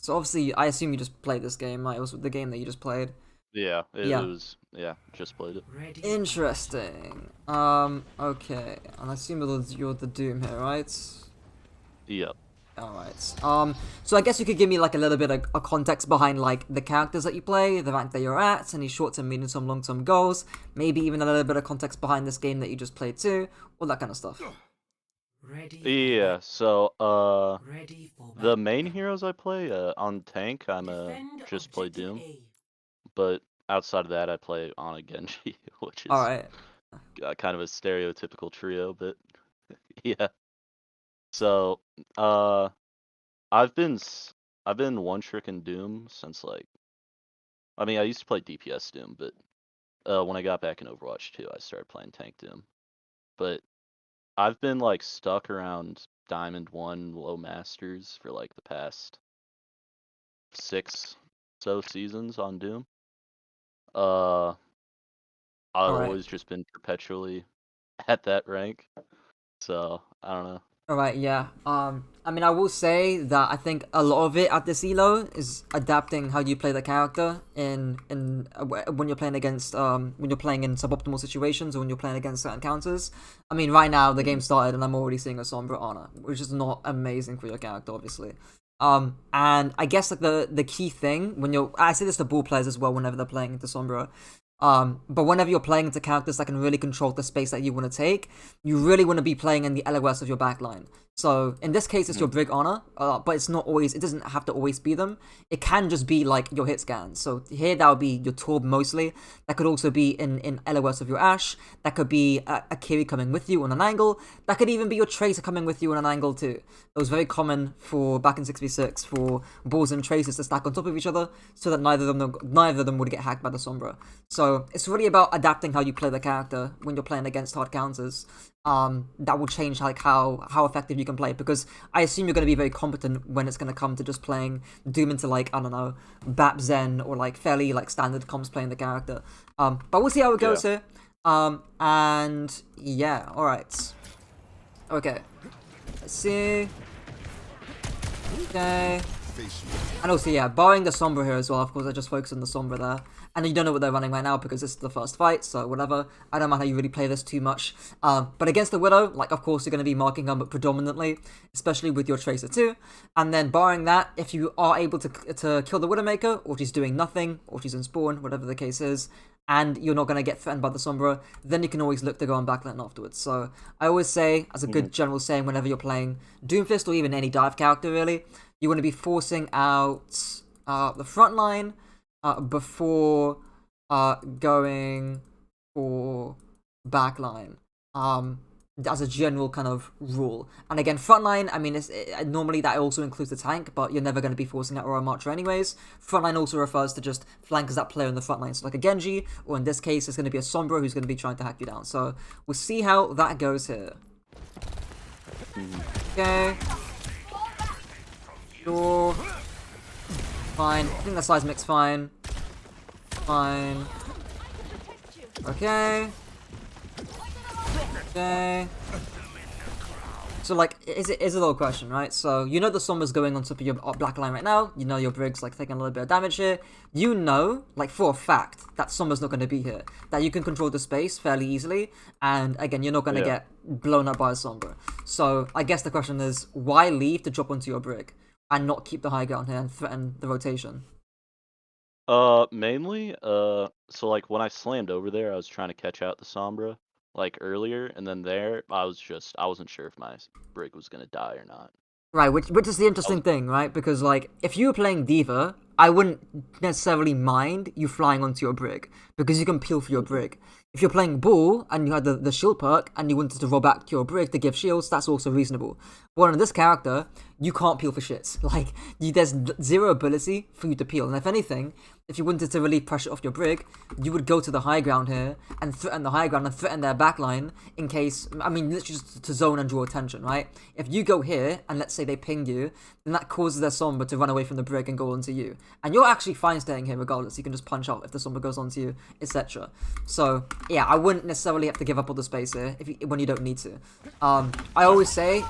So obviously, I assume you just played this game, right? It was the game that you just played. Yeah, it Yeah. was. Yeah, just played it. Interesting. Okay. And I assume you're the Doom here, right? Yep. Alright. So I guess you could give me like a little bit of a context behind like the characters that you play, the rank that you're at, any short-term, medium-term, long-term goals, maybe even a little bit of context behind this game that you just played too, all that kind of stuff. Yeah. So, the main heroes I play, on tank, just play Doom, but outside of that, I play on a Genji, which is Alright. kind of a stereotypical trio, but yeah. So, uh, I've been I've been one trick in Doom since like, I mean, I used to play DPS Doom, but when I got back in Overwatch 2, I started playing tank Doom. But I've been like stuck around Diamond 1 low masters for like the past 6 seasons on Doom. Uh, I've Alright. always just been perpetually at that rank. So I don't know. Alright, yeah. I mean, I will say that I think a lot of it at this elo is adapting how you play the character when you're playing against when you're playing in suboptimal situations or when you're playing against certain counters. I mean, right now the game Mhm. started and I'm already seeing a Sombra Honor, which is not amazing for your character, obviously. And I guess like the key thing when I say this to ball players as well whenever they're playing into Sombra. But whenever you're playing into characters that can really control the space that you want to take, you really want to be playing in the LOS of your backline. So in this case, it's your Mhm. Brig Honor, but it's not always. It doesn't have to always be them. It can just be like your hit scans. So here that would be your Torb mostly. That could also be in LOS of your Ashe. That could be a Kiri coming with you on an angle. That could even be your Tracer coming with you on an angle too. It was very common for back in 6v6 for balls and Tracers to stack on top of each other, so that neither of them would get hacked by the Sombra. So it's really about adapting how you play the character when you're playing against hard counters. That will change like how effective you can play, because I assume you're going to be very competent when it's going to come to just playing Doom into like, I don't know, BAP Zen or like fairly like standard comps playing the character. But we'll see how it Yeah. goes here. And yeah, all right. Okay. Let's see. Okay. And also, yeah, barring the Sombra here as well, of course, I just focus on the Sombra there. And you don't know what they're running right now because this is the first fight, so whatever. I don't mind how you really play this too much. But against the Widow, like, of course, you're going to be marking her predominantly, especially with your Tracer too. And then barring that, if you are able to kill the Widowmaker, or she's doing nothing, or she's in spawn, whatever the case is, and you're not going to get threatened by the Sombra, then you can always look to go on backline afterwards. So I always say, as a good Mhm. general saying, whenever you're playing Doomfist or even any dive character really, you want to be forcing out the front line before going for backline. As a general kind of rule. And again, frontline, I mean, normally that also includes the tank, but you're never going to be forcing out Aurora Marcher anyways. Frontline also refers to just flankers that player in the frontline, so like a Genji, or in this case, it's going to be a Sombra who's going to be trying to hack you down. So we'll see how that goes here. Mhm. Okay. Sure. Fine. I think the seismic's fine. Fine. Okay. Okay. So, like, is a little question, right? So, you know the Sombra's going on top of your black line right now. You know your Brig's, like, taking a little bit of damage here. You know, like, for a fact, that Sombra's not going to be here. That you can control the space fairly easily. And, again, you're not going to Yeah. get blown up by a Sombra. So, I guess the question is, why leave to drop onto your Brig? And not keep the high ground here and threaten the rotation? Mainly, so like when I slammed over there, I was trying to catch out the Sombra like earlier, and then there, I wasn't sure if my Brig was gonna die or not. Right, which is the I was, interesting thing, right? Because like, if you were playing Diva, I wouldn't necessarily mind you flying onto your Brig because you can peel for your Mhm. Brig. If you're playing Bull and you had the shield perk and you wanted to roll back to your Brig to give shields, that's also reasonable. But on this character, you can't peel for shit. Like, there's zero ability for you to peel, and if anything, if you wanted to relieve pressure off your Brig, you would go to the high ground here and threaten the high ground and threaten their backline in case, I mean, literally just to zone and draw attention, right? If you go here and let's say they ping you, then that causes their Sombra to run away from the Brig and go onto you. And you're actually fine staying here regardless. You can just punch out if the Sombra goes onto you, etc. So, yeah, I wouldn't necessarily have to give up all the space here when you don't need to. I always say,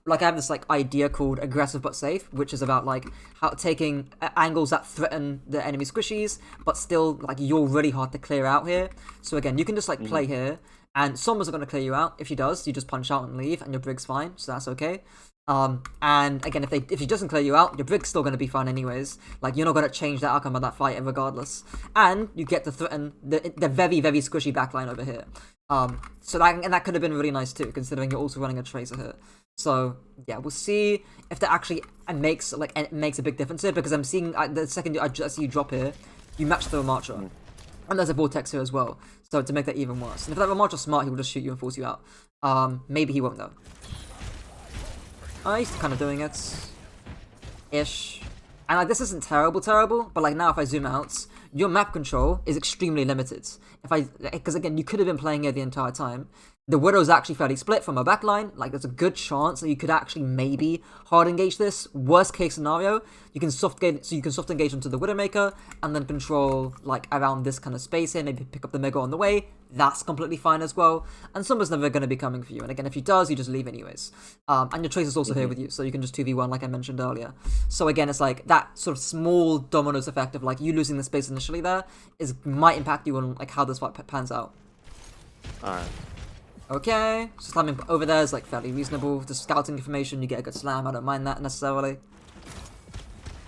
like I have this like idea called aggressive but safe, which is about like how taking angles that threaten the enemy squishies, but still like you're really hard to clear out here. So again, you can just like play here, and Sombra's not going to clear you out. If she does, you just punch out and leave, and your Brig's fine, so that's okay. And again, if she doesn't clear you out, your Brig's still going to be fine anyways. Like, you're not going to change the outcome of that fight regardless. And you get to threaten the very, very squishy backline over here. So that could have been really nice too, considering you're also running a Tracer here. So, yeah, we'll see if that actually makes a big difference here, because I'm seeing, the second I see you drop here, you match the Ramattra. And there's a Vortex here as well, so to make that even worse. And if that Ramatra's smart, he will just shoot you and force you out. Maybe he won't though. He's kind of doing it. Ish. And like, this isn't terrible, but like now if I zoom out, your map control is extremely limited. Because again, you could have been playing here the entire time. The Widow's actually fairly split from her backline. Like, there's a good chance that you could actually maybe hard engage this. Worst case scenario, you can soft engage into the Widowmaker and then control like around this kind of space here. Maybe pick up the Mega on the way. That's completely fine as well. And Sombra's never going to be coming for you. And again, if he does, you just leave anyways. And your Tracer's also here with you, so you can just 2v1 like I mentioned earlier. So again, it's like that sort of small dominoes effect of like you losing the space initially there might impact you on like how this fight pans out. Alright. Okay, so slamming over there is like fairly reasonable. Just scouting information, you get a good slam. I don't mind that necessarily.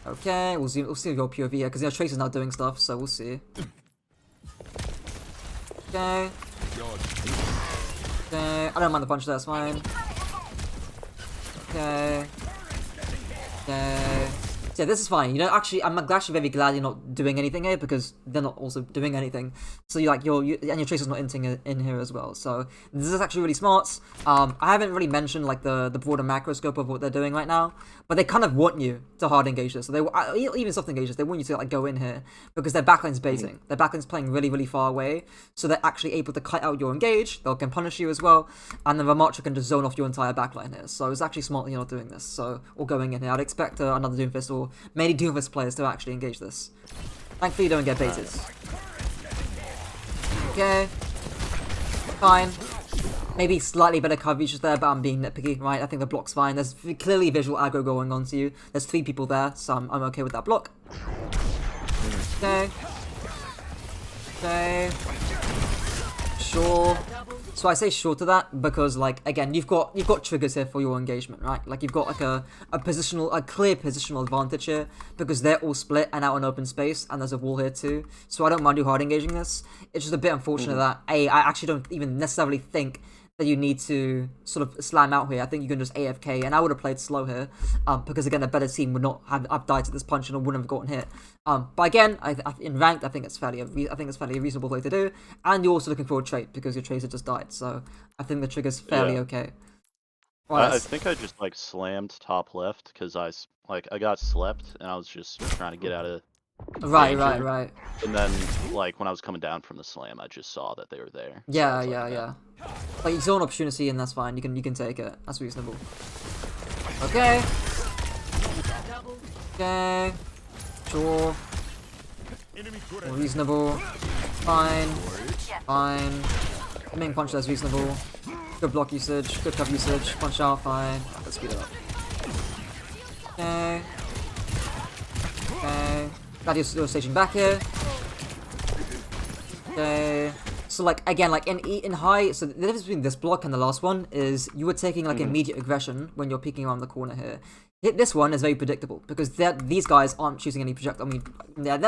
Okay, we'll see your POV here because Tracer's now doing stuff, so we'll see. Okay. Okay, I don't mind the punch there, it's fine. Okay. Okay. So yeah, this is fine. You know, actually, I'm actually very glad you're not doing anything here because they're not also doing anything. So you like and your Tracer's not inting in here as well. So this is actually really smart. I haven't really mentioned like the broader macro scope of what they're doing right now, but they kind of want you to hard engage this. So they even soft engage this. They want you to like go in here because their backline's baiting. Their backline's playing really, really far away, so they're actually able to cut out your engage. They can punish you as well, and then Ramattra can just zone off your entire backline here. So it's actually smart that you're not doing this. So or going in here. I'd expect another Doomfist or many Doomfist players to actually engage this. Thankfully, you don't get baited. Okay. Fine. Maybe slightly better coverage just there, but I'm being nitpicky, right? I think the block's fine. There's clearly visual aggro going on to you. There's 3 people there, so I'm okay with that block. Okay. Okay. Sure. So I say sure to that because, like, again, you've got triggers here for your engagement, right? Like, you've got like a clear positional advantage here because they're all split and out in open space, and there's a wall here too. So I don't mind you hard engaging this. It's just a bit unfortunate that I actually don't even necessarily think that you need to sort of slam out here. I think you can just AFK, and I would have played slow here, because again, a better team would not have died to this punch and wouldn't have gotten hit. But again, in ranked, I think it's fairly a reasonable play to do, and you're also looking for a trait because your Tracer just died, so I think the trigger's fairly okay. I think I just like slammed top left because I got slept and I was just trying to get out of Right. And then like when I was coming down from the slam, I just saw that they were there. Yeah, so yeah. Like, it's an opportunity, and that's fine. You can take it. That's reasonable. Okay. Okay. Sure. Reasonable. Fine. Fine. Main punch that's reasonable. Good block usage. Good cover usage. Punch out. Fine. Let's speed it up. Okay. Okay. Glad you're staging back here. Okay. So like again, like in high, so the difference between this block and the last one is you were taking like immediate aggression when you're peeking around the corner here. This one is very predictable because these guys aren't shooting any projectiles. I mean, they're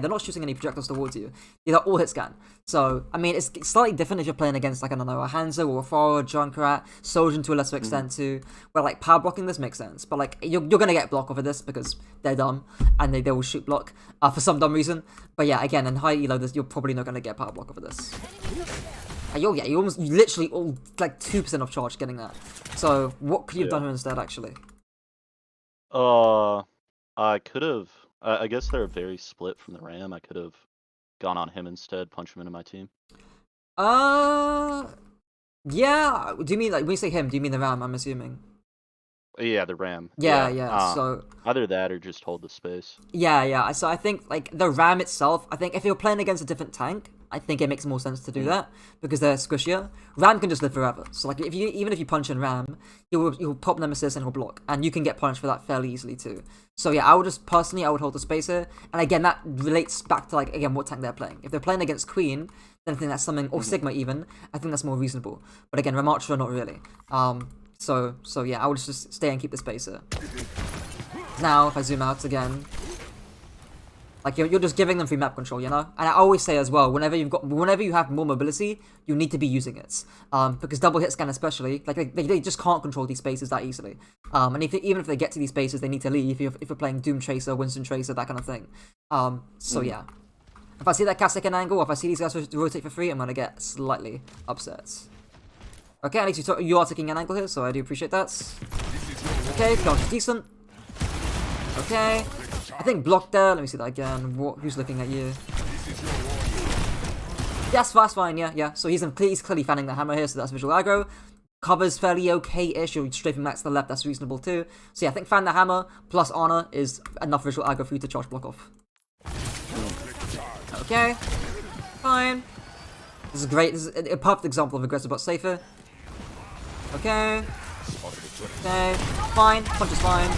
not shooting any projectiles towards you. They're all hit scan. So I mean, it's slightly different if you're playing against like I don't know, a Hanzo or a Farah, Junkrat, Sojourn to a lesser extent too. Where like power blocking this makes sense, but like you're gonna get block over this because they're dumb and they will shoot block for some dumb reason. But yeah, again, in high elo, you're probably not gonna get power block over this. You literally all like 2% of charge getting that. So what could you have done here instead, actually? I could have. I guess they're very split from the Ram. I could have gone on him instead, punch him into my team. Yeah. Do you mean like when you say him? Do you mean the Ram? I'm assuming. Yeah, the Ram. Yeah. So either that or just hold the space. Yeah. So I think like the Ram itself. I think if you're playing against a different tank, I think it makes more sense to do that because they're squishier. Ram can just live forever. So like even if you punch in Ram, he'll pop Nemesis and he'll block, and you can get punished for that fairly easily too. So yeah, I would just personally hold the space here, and again that relates back to like again what tank they're playing. If they're playing against Queen, then I think that's something, or Sigma even, I think that's more reasonable. But again, Ramattra not really. So yeah, I would just stay and keep the space here. Now if I zoom out again. Like you're just giving them free map control, you know. And I always say as well, whenever you have more mobility, you need to be using it, because double hit scan especially, like they just can't control these spaces that easily. And even if they get to these spaces, they need to leave if you're playing Doom Tracer, Winston Tracer, that kind of thing. So yeah, if I see that cast second angle, if I see these guys rotate for free, I'm gonna get slightly upset. Okay, at least you are taking an angle here, so I do appreciate that. Okay, count is decent. Okay. I think blocked there. Let me see that again. Who's looking at you? Yes, that's fine. Yeah. So he's clearly fanning the hammer here, so that's visual aggro. Covers fairly okay-ish. You're strafing max to the left. That's reasonable too. So yeah, I think fan the hammer plus honor is enough visual aggro for you to charge block off. Okay, fine. This is great. This is a perfect example of aggressive but safer. Okay. Okay. Fine. Punch is fine.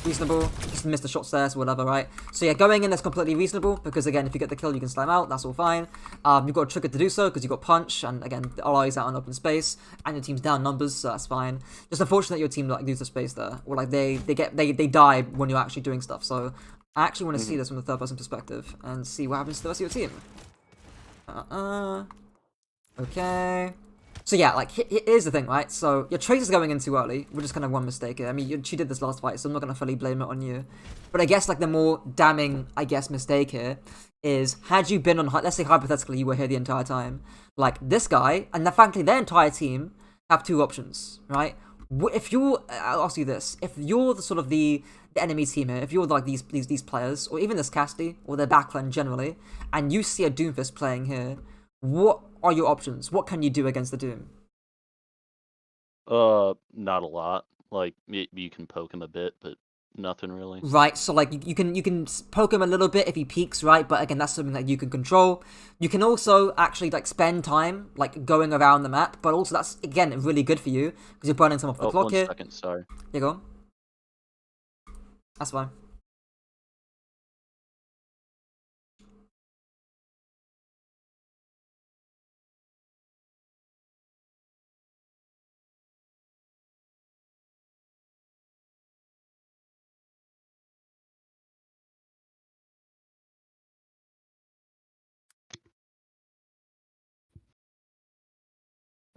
Reasonable, just missed the shots there, so whatever, right? So yeah, going in is completely reasonable, because again, if you get the kill, you can slam out, that's all fine. You've got a trigger to do so, because you've got punch, and again, the ally is out on open space, and your team's down numbers, so that's fine. Just unfortunate your team, like, loses space there, or like, they die when you're actually doing stuff, so I actually want to see this from the third person perspective, and see what happens to the rest of your team. Okay. So yeah, like, here's the thing, right? So, your Tracer's going in too early, which is kind of one mistake here. I mean, she did this last fight, so I'm not going to fully blame it on you. But I guess, like, the more damning, I guess, mistake here is, had you been on, let's say, hypothetically, you were here the entire time, like, this guy, and frankly, their entire team, have two options, right? If you're, I'll ask you this, if you're the sort of the enemy team here, if you're, like, these players, or even this Casty, or their backline generally, and you see a Doomfist playing here, what are your options? What can you do against the Doom? Not a lot. Like, you can poke him a bit, but nothing really. Right, so like you can poke him a little bit if he peeks, right? But again, that's something that you can control. You can also actually like spend time like going around the map, but also that's again really good for you because you're burning some off the clock here. 1 second, sorry. You go. That's fine.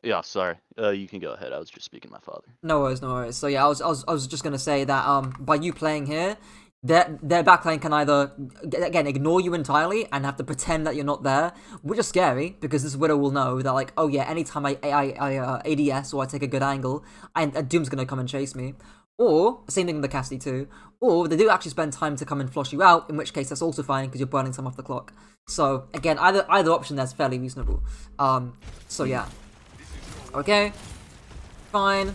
Yeah, sorry. You can go ahead. I was just speaking to my father. No worries, no worries. So yeah, I was just gonna say that by you playing here, their backline can either again ignore you entirely and have to pretend that you're not there, which is scary because this Widow will know that like, oh yeah, anytime I ADS or I take a good angle, a Doom's gonna come and chase me. Or same thing with the Cassidy too. Or they do actually spend time to come and flush you out, in which case that's also fine because you're burning some off the clock. So again, either option that's fairly reasonable. So yeah. Okay, fine.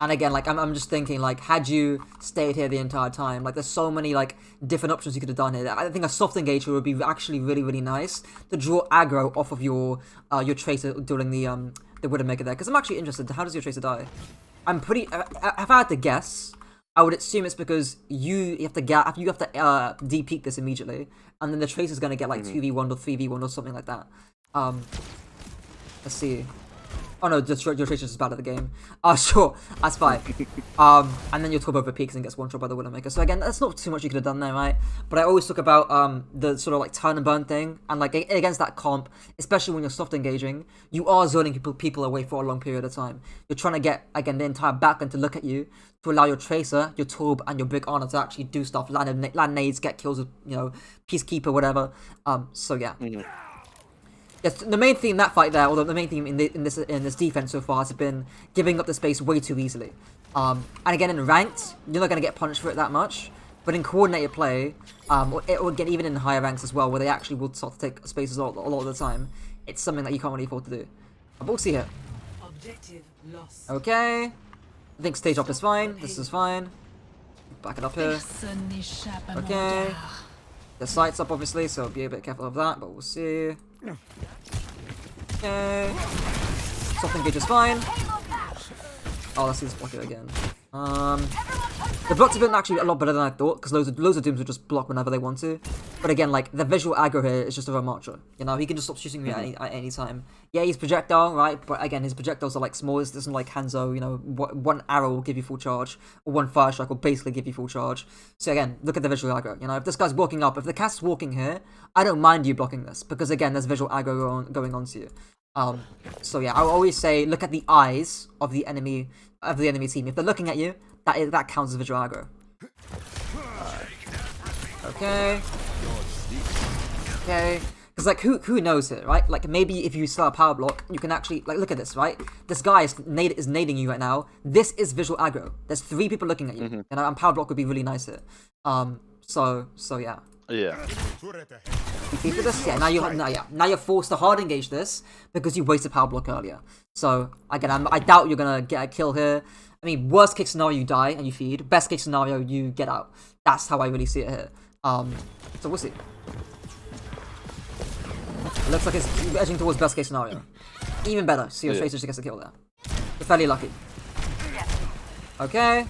And again, like, I'm just thinking, like, had you stayed here the entire time, like, there's so many, like, different options you could have done here. I think a soft engager would be actually really, really nice to draw aggro off of your Tracer during the Widowmaker there. Because I'm actually interested, how does your Tracer die? If I had to guess, I would assume it's because you have to de-peek this immediately, and then the Tracer's gonna get, like, 2v1 or 3v1 or something like that. Let's see. Oh no, your Tracer's is bad at the game. Sure, that's fine. And then your Turbo peaks and gets one shot by the Widowmaker. So again, that's not too much you could have done there, right? But I always talk about the sort of like turn and burn thing, and like against that comp, especially when you're soft engaging, you are zoning people away for a long period of time. You're trying to get again the entire backline to look at you to allow your Tracer, your Torb, and your Big Honor to actually do stuff, land nades, get kills with Peacekeeper, whatever. So yeah. Yes, the main theme in that fight there, although the main theme in this defense so far has been giving up the space way too easily. And again, in ranked, you're not going to get punished for it that much. But in coordinated play, or again, even in higher ranks as well, where they actually will start to take spaces a lot of the time, it's something that you can't really afford to do. But we'll see here. Objective lost. Okay. I think stage up is fine. This is fine. Back it up here. Okay. The sight's up, obviously, so be a bit careful of that, but we'll see. Okay. Soft engage is fine. Oh, let's see this block it again. The blocks have been actually a lot better than I thought, because loads of Dooms will just block whenever they want to. But again, like, the visual aggro here is just a Remarcher. You know, he can just stop shooting me at any time. Yeah, he's projectile, right? But again, his projectiles are like small. It doesn't like Hanzo, you know, one arrow will give you full charge, or one fire strike will basically give you full charge. So again, look at the visual aggro. You know, if this guy's walking up, if the cat's walking here, I don't mind you blocking this, because again, there's visual aggro going on to you. So yeah, I always say look at the eyes of the enemy team. If they're looking at you, that counts as visual aggro. Okay. Okay. Because like who knows here, right? Like maybe if you start a power block, you can actually like look at this, right? This guy is nading you right now. This is visual aggro. There's 3 people looking at you, you know, and power block would be really nice here. So yeah. Yeah. You keep with this? Yeah, now you're forced to hard engage this because you wasted power block earlier. So again, I doubt you're gonna get a kill here. I mean, worst case scenario you die and you feed. Best case scenario you get out. That's how I really see it here. So we'll see. It looks like it's edging towards best case scenario. Even better. See your face just gets a kill there. You're fairly lucky. Okay.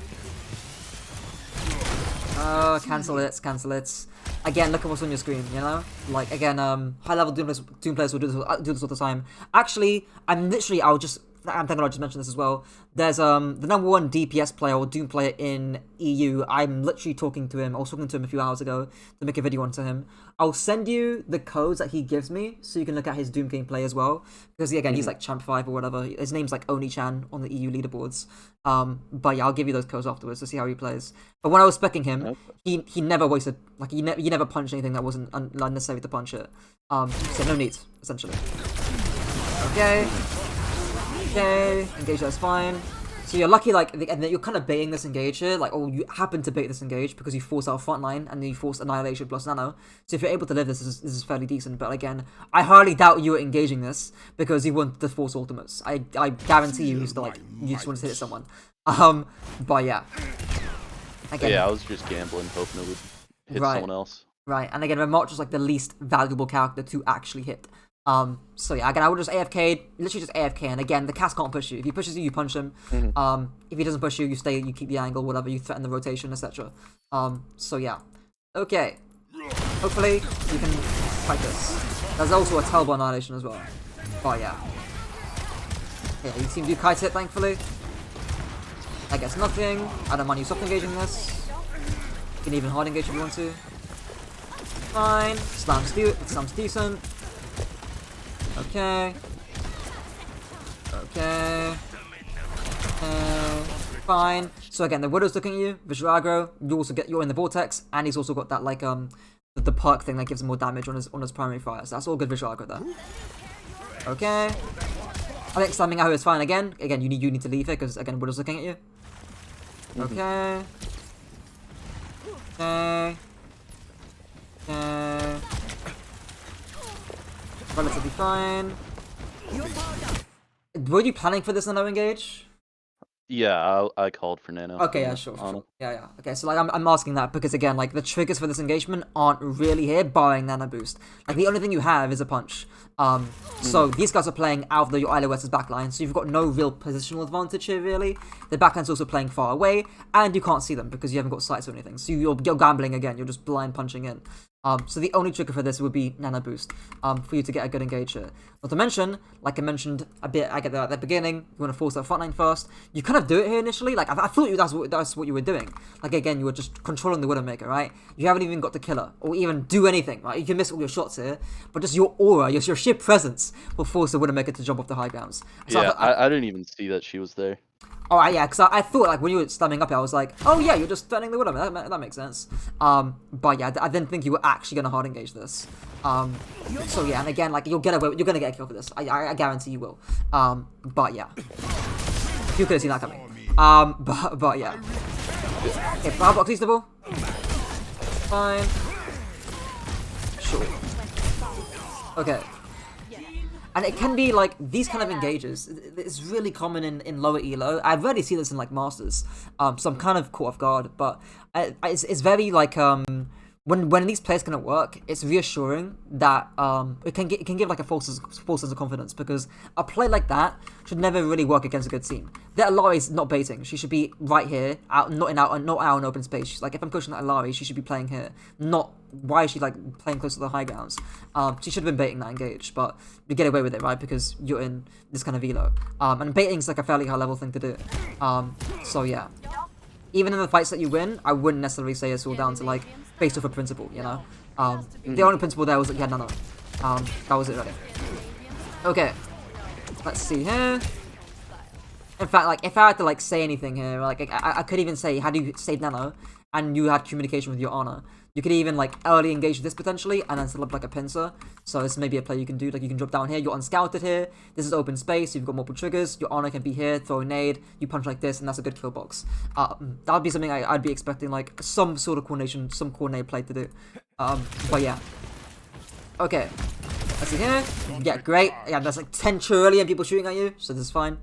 Cancel it. Again, look at what's on your screen, you know? Like, again, high-level Doom players will do this all the time. Actually, I'm thinking I'll just mention this as well. There's, the #1 DPS player or Doom player in EU. I'm literally talking to him. I was talking to him a few hours ago to make a video onto him. I'll send you the codes that he gives me so you can look at his Doom gameplay as well. Because, again, he's like Champ 5 or whatever. His name's like Oni-chan on the EU leaderboards. But yeah, I'll give you those codes afterwards to see how he plays. But when I was specking him, he never wasted, like, he never punched anything that wasn't unnecessary to punch it. So no need, essentially. Okay. Okay, engage that's fine. So you're lucky, like, and you're kind of baiting this engage here, like, oh, you happen to bait this engage because you force out frontline and then you force annihilation plus nano. So if you're able to live this is fairly decent. But again, I hardly doubt you were engaging this because you want to force ultimates. I guarantee you just wanted to hit someone. But yeah. Again, yeah, I was just gambling, hoping it would hit someone else. Right, and again, Remarch is like the least valuable character to actually hit. So yeah, again, I would just AFK, literally just AFK, and again, the cast can't push you. If he pushes you, you punch him. If he doesn't push you, you stay, you keep the angle, whatever, you threaten the rotation, etc. So yeah. Okay. Hopefully, you can fight this. There's also a terrible annihilation as well. But yeah. Yeah, you seem to do kite hit, thankfully. I guess nothing. I don't mind you soft engaging this. You can even hard engage if you want to. Fine. Slam's decent. Okay. Fine. So again, the Widow's looking at you, visual aggro, you're in the vortex, and he's also got that like the perk thing that gives him more damage on his primary fire. So that's all good visual aggro there. Okay. I think slamming arrow is fine again. Again, you need to leave it because again, Widow's looking at you. Okay. Relatively fine. Were you planning for this nano engage? Yeah, I called for nano. Okay, yeah, sure. Yeah. Okay, so like I'm asking that because again, like the triggers for this engagement aren't really here, barring nano boost. Like the only thing you have is a punch. So these guys are playing out of your ILOS's backline, so you've got no real positional advantage here, really. The backline's also playing far away, and you can't see them because you haven't got sights or anything. So you're gambling again. You're just blind punching in. So the only trigger for this would be nano boost, for you to get a good engage here. Not to mention, like I mentioned a bit, I get that at the beginning, you want to force that frontline first. You kind of do it here initially. Like I thought that's what you were doing. Like again, you were just controlling the Widowmaker, right? You haven't even got to kill her or even do anything, right? You can miss all your shots here, but just your aura, your sheer presence will force the Widowmaker to jump off the high grounds. So yeah, I didn't even see that she was there. Oh yeah, because I thought like when you were standing up here, I was like, oh yeah, you're just threatening the Widowmaker. That makes sense. But yeah, I didn't think you were actually gonna hard engage this. So yeah, and again, like you're gonna get a kill for this. I guarantee you will. But yeah, you could have seen that coming. But yeah. Okay, power box reasonable. Fine. Sure. Okay. And it can be like these kind of engages. It's really common in lower elo. I rarely see this in like masters. So I'm kind of caught off guard. But it's very like when these plays cannot work, it's reassuring that it can give like a false sense of confidence, because a play like that should never really work against a good team. That Alari's not baiting; she should be right here, not out in open space. She's like, if I'm coaching that Alari, she should be playing here. Not why is she like playing close to the high grounds? She should have been baiting that engage, but you get away with it, right? Because you're in this kind of elo, and baiting's like a fairly high level thing to do. So yeah. Even in the fights that you win, I wouldn't necessarily say it's all down to like based off a principle, you know. The only principle there was that you had nano. That was it, really. Okay, let's see here. In fact, like if I had to like say anything here, like I could even say, had you saved nano and you had communication with your honor, you could even like early engage this potentially and then set up like a pincer. So this may be a play you can do. Like you can drop down here, you're unscouted here. This is open space, you've got multiple triggers. Your honor can be here, throw a nade, you punch like this, and that's a good kill box. That would be something I'd be expecting like some sort of coordination, some coordinated play to do. But yeah. Okay. Let's see here. Yeah, great. Yeah, there's like 10 trillion people shooting at you, so this is fine.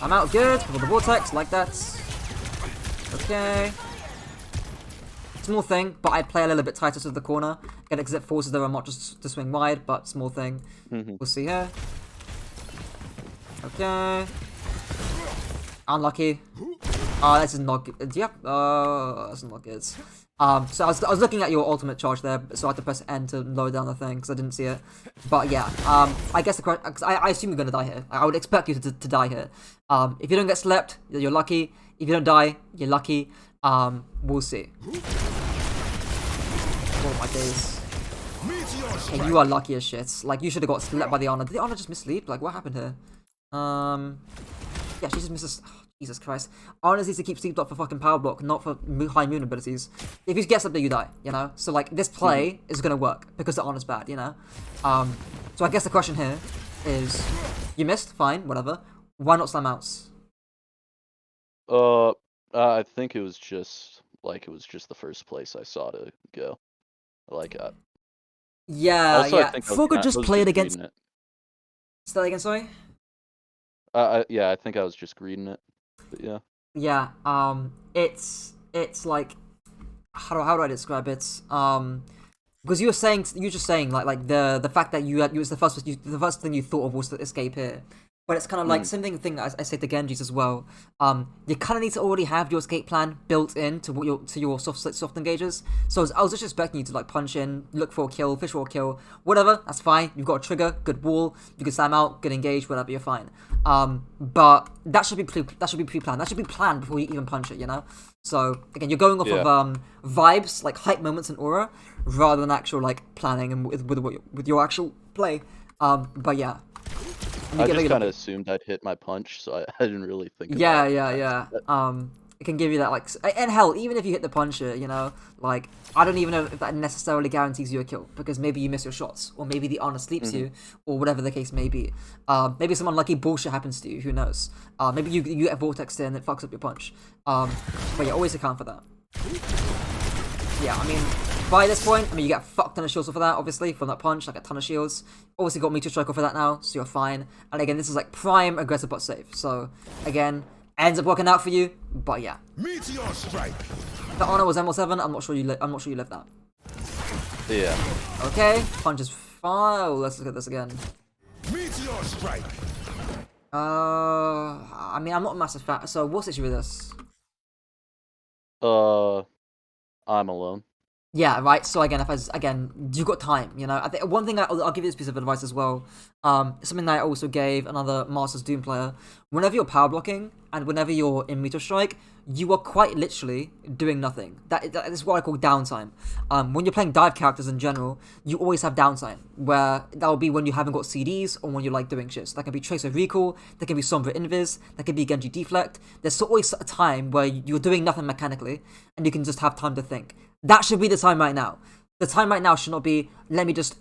I'm out good for the vortex, like that. Okay. Small thing, but I'd play a little bit tighter to the corner. Again, because it forces the remote just to swing wide, but small thing. We'll see here. Okay. Unlucky. Oh, this is not good. Yep. That's not good. So I was looking at your ultimate charge there, so I had to press N to lower down the thing because I didn't see it. But yeah, I guess I assume you're gonna die here. I would expect you to die here. If you don't get slept, you're lucky. If you don't die, you're lucky. We'll see. Oh my days. Okay, you are lucky as shit. Like, you should have got slept by the honor. Did the honor just miss sleep? Like, what happened here? Yeah, she just misses. Oh, Jesus Christ. Honor needs to keep sleeped up for fucking power block, not for high immune abilities. If you get something, you die, you know? So, like, this play is gonna work because the honor's bad, you know? So I guess the question here is, you missed, fine, whatever. Why not slam outs? I think it was just the first place I saw to go. Like, yeah, also, yeah. I think Fuga just played against. it. Say that again, sorry. Yeah, I think I was just greeting it. But yeah. Yeah. It's like, how do I describe it? Because you were just saying like the fact that you was the first thing you thought of was to escape here. But it's kind of like same thing I say to Genji's as well. You kind of need to already have your escape plan built in to your soft engages. So I was just expecting you to like punch in, look for a kill, fish for a kill, whatever. That's fine. You've got a trigger, good wall. You can slam out, good engage, whatever. You're fine. But that should be pre-planned. That should be planned before you even punch it. You know. So again, you're going off of vibes, like hype moments and aura, rather than actual like planning and with your actual play. But yeah. I just kind of assumed I'd hit my punch, so I didn't really think about it. Yeah. It can give you that, like... And hell, even if you hit the puncher, you know, like, I don't even know if that necessarily guarantees you a kill, because maybe you miss your shots, or maybe the honor sleeps you, or whatever the case may be. Maybe some unlucky bullshit happens to you, who knows. Maybe you get vortex in and it fucks up your punch. But yeah, always account for that. Yeah, I mean, by this point, you get a fuck ton of shields for that, obviously, from that punch, like a ton of shields. Obviously got Meteor Strike for that now, so you're fine. And again, this is like prime aggressive but safe. So, again, ends up working out for you, but yeah. Meteor Strike. The honor was ML7, I'm not sure you lived that. Yeah. Okay, punch is fine. Oh, let's look at this again. Meteor Strike. I mean, I'm not a massive fan, so what's the issue with this? I'm alone. Yeah, right. So again, you got time. You know, I think one thing I'll give you this piece of advice as well. Something that I also gave another Masters Doom player. Whenever you're power blocking and whenever you're in Meteor Strike, you are quite literally doing nothing. That is what I call downtime. When you're playing dive characters in general, you always have downtime, where that will be when you haven't got CDs or when you're like doing shit. So that can be Tracer Recall, that can be Sombra Invis, that can be Genji Deflect. There's always a time where you're doing nothing mechanically and you can just have time to think. That should be the time right now. The time right now should not be, let me just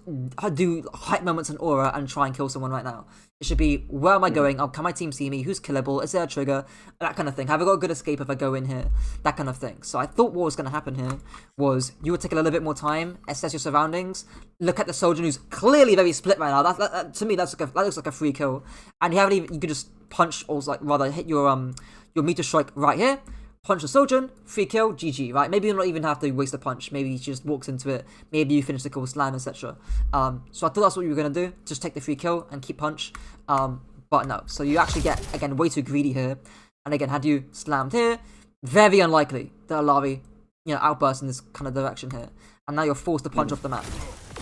do hype moments and aura and try and kill someone right now. It should be, where am I going? Can my team see me? Who's killable? Is there a trigger? That kind of thing. Have I got a good escape if I go in here? That kind of thing. So I thought what was going to happen here was you would take a little bit more time, assess your surroundings, look at the soldier who's clearly very split right now. That to me, that looks like a free kill. And you could just punch, or like rather hit your Meteor Strike right here, punch the Sojourn, free kill, GG, right? Maybe you don't even have to waste a punch. Maybe he just walks into it. Maybe you finish the kill with slam, etc. So I thought that's what you were going to do. Just take the free kill and keep punch. But no. So you actually get, again, way too greedy here. And again, had you slammed here, very unlikely that Alavi, outbursts in this kind of direction here. And now you're forced to punch off the map.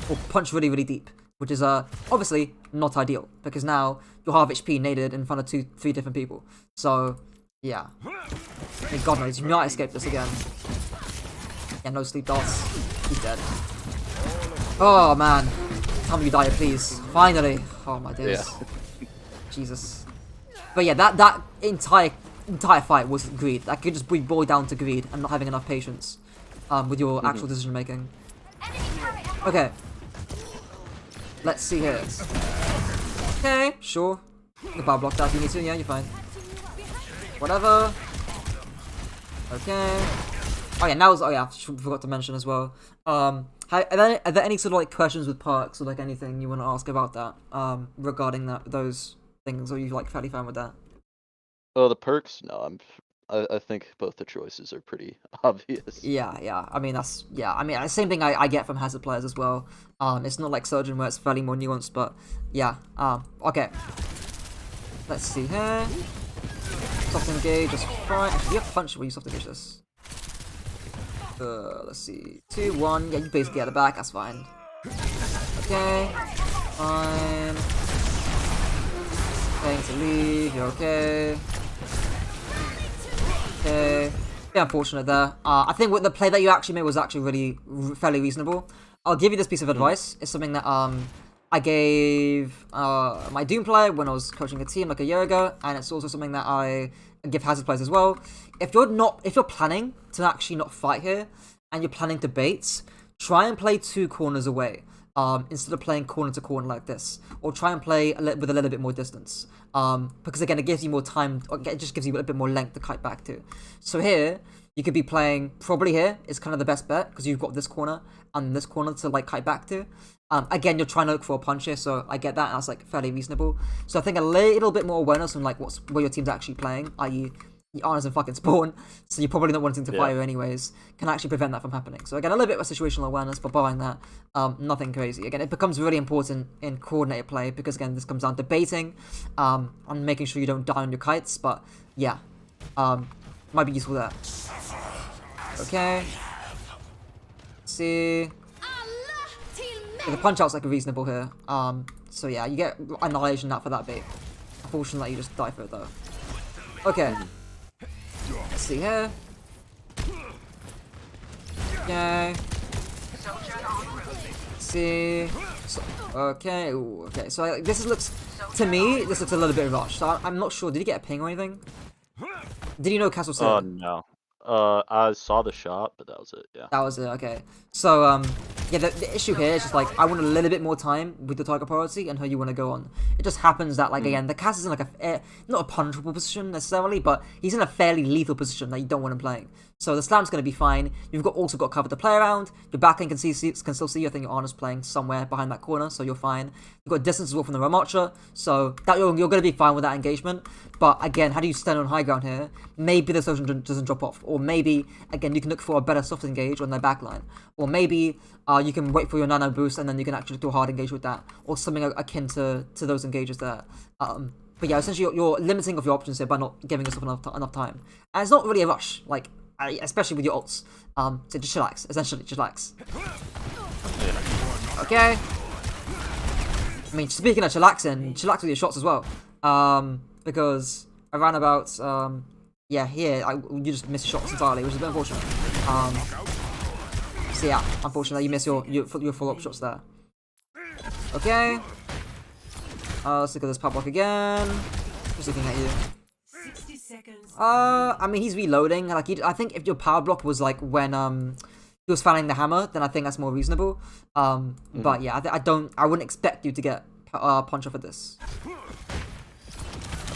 Or punch really, really deep. Which is obviously not ideal. Because now you're half HP naded in front of 2-3 different people. So, yeah. God knows, you might escape this again. Yeah, no sleep darts. He's dead. Oh man. Tell me you die, please. Finally. Oh my days. Yeah. Jesus. But yeah, that entire fight was greed. That could just be boiled down to greed and not having enough patience with your actual decision making. Okay. Let's see here. Okay, sure. You can power block that if you need to. Yeah, you're fine. Whatever. Okay. Oh yeah, now I forgot to mention as well. Are there any sort of like questions with perks or like anything you want to ask about that? Regarding those things, or are you like fairly fine with that? Oh, the perks? No, I think both the choices are pretty obvious. Yeah. I mean the same thing I get from hazard players as well. It's not like Surgeon where it's fairly more nuanced, but yeah. Okay. Let's see here. Soft engage, just fine. Actually, you have punch where you soft engage this. Let's see. 2, 1. Yeah, you basically get the back. That's fine. Okay. Fine. Paying to leave. You're okay. Okay. Yeah, unfortunate there. I think what the play that you actually made was actually really fairly reasonable. I'll give you this piece of advice. It's something that I gave my Doom player when I was coaching a team like a year ago, and it's also something that I give hazard players as well. If you're planning to actually not fight here, and you're planning to bait, try and play 2 corners away. Instead of playing corner to corner like this, or try and play with a little bit more distance, because again it gives you more time, it just gives you a bit more length to kite back to. So here you could be playing probably here is kind of the best bet because you've got this corner and this corner to like kite back to. Again, you're trying to look for a punch here, so I get that, and that's like fairly reasonable. So I think a little bit more awareness on like where your team's actually playing, i.e. Arna's in fucking spawn, so you're probably not wanting to fire anyways, can actually prevent that from happening. So again, a little bit of situational awareness, but barring that, nothing crazy. Again, it becomes really important in coordinated play, because again, this comes down to baiting, and making sure you don't die on your kites, but yeah, might be useful there. Okay. Let's see. Yeah, the punch out's like reasonable here. So yeah, you get annihilation out for that bait. Unfortunately, you just die for it though. Okay. Let's see here. Okay. Let's see. So, okay. Ooh, okay. So like, this looks a little bit rushed. So I'm not sure. Did he get a ping or anything? Did you know Castle said? Oh no. I saw the shot, but that was it. Yeah. That was it. Okay. So yeah, the issue here is just like I want a little bit more time with the target priority and who you want to go on. It just happens that like again, the Cass is in like not a punchable position necessarily, but he's in a fairly lethal position that you don't want him playing. So the slam's going to be fine. You've also got cover to play around. Your backlane can still see you. I think your Arna's playing somewhere behind that corner, so you're fine. You've got distance as well from the Ramatcha, so that you're going to be fine with that engagement. But again, how do you stand on high ground here? Maybe the Sojourn doesn't drop off, or maybe again you can look for a better soft engage on their backline, or maybe you can wait for your nano boost and then you can actually do a hard engage with that, or something akin to those engages there. But yeah, essentially you're limiting of your options here by not giving yourself enough time, and it's not really a rush, like especially with your ults. So just chillax, essentially, chillax. Okay. I mean, speaking of chillaxing, chillax with your shots as well. Because around about yeah, here you just miss shots entirely, which is a bit unfortunate. So yeah, unfortunately you miss your follow-up shots there. Okay. Let's look at this pop block again. Just looking at you. 60 seconds. I mean he's reloading. Like I think if your power block was like when he was fanning the hammer, then I think that's more reasonable. But yeah, I wouldn't expect you to get punch off of this.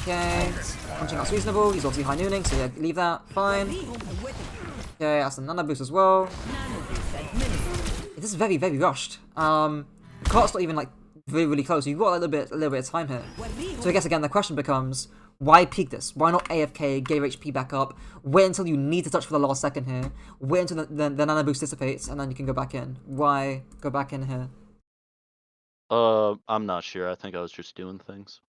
Okay, punching out's reasonable. He's obviously high nooning, so yeah, leave that. Fine. Okay, that's a nano boost as well. This is very, very rushed. The cart's not even like really, really close. You've got a little bit of time here. So I guess again the question becomes, Why peek this? Why not AFK, get your HP back up, wait until you need to touch for the last second here, wait until the nano boost dissipates, and then you can go back in. Why go back in here? I'm not sure. I think I was just doing things.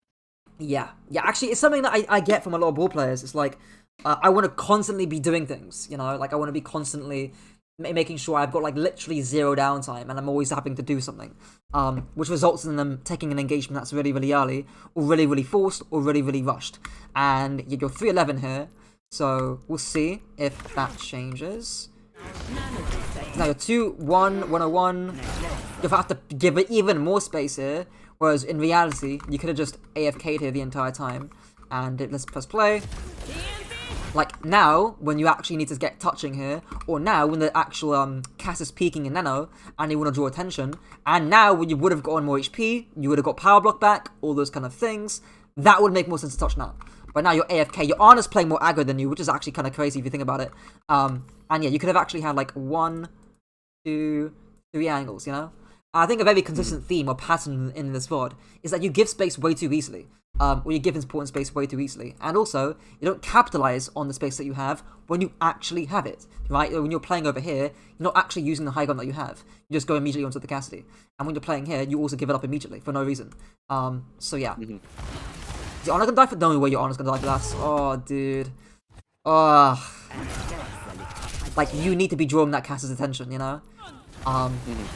Yeah, actually, it's something that I get from a lot of ball players. It's like, I want to constantly be doing things, you know? Like, I want to be constantly making sure I've got, like, literally zero downtime, and I'm always having to do something. Which results in them taking an engagement that's really, really early, or really, really forced, or really, really rushed. And you're 3-11 here, so we'll see if that changes. Now you're 2-1, 101. You have to give it even more space here, whereas in reality, you could have just AFK'd here the entire time. And let's press play. Like, now, when you actually need to get touching here, or now, when the actual cast is peeking in nano, and you want to draw attention, and now, when you would have gotten more HP, you would have got power block back, all those kind of things, that would make more sense to touch now. But now you're AFK, your Arna's playing more aggro than you, which is actually kind of crazy if you think about it. And yeah, you could have actually had, like, 1, 2, 3 angles, you know? I think a very consistent theme or pattern in this VOD is that you give space way too easily. Or you give important space way too easily. And also, you don't capitalize on the space that you have when you actually have it, right? When you're playing over here, you're not actually using the high ground that you have. You just go immediately onto the Cassidy. And when you're playing here, you also give it up immediately for no reason. So yeah. Is your Honor gonna die for? No way your Honor's gonna die for that. Oh, dude. Oh. Like, you need to be drawing that Cass's attention, you know?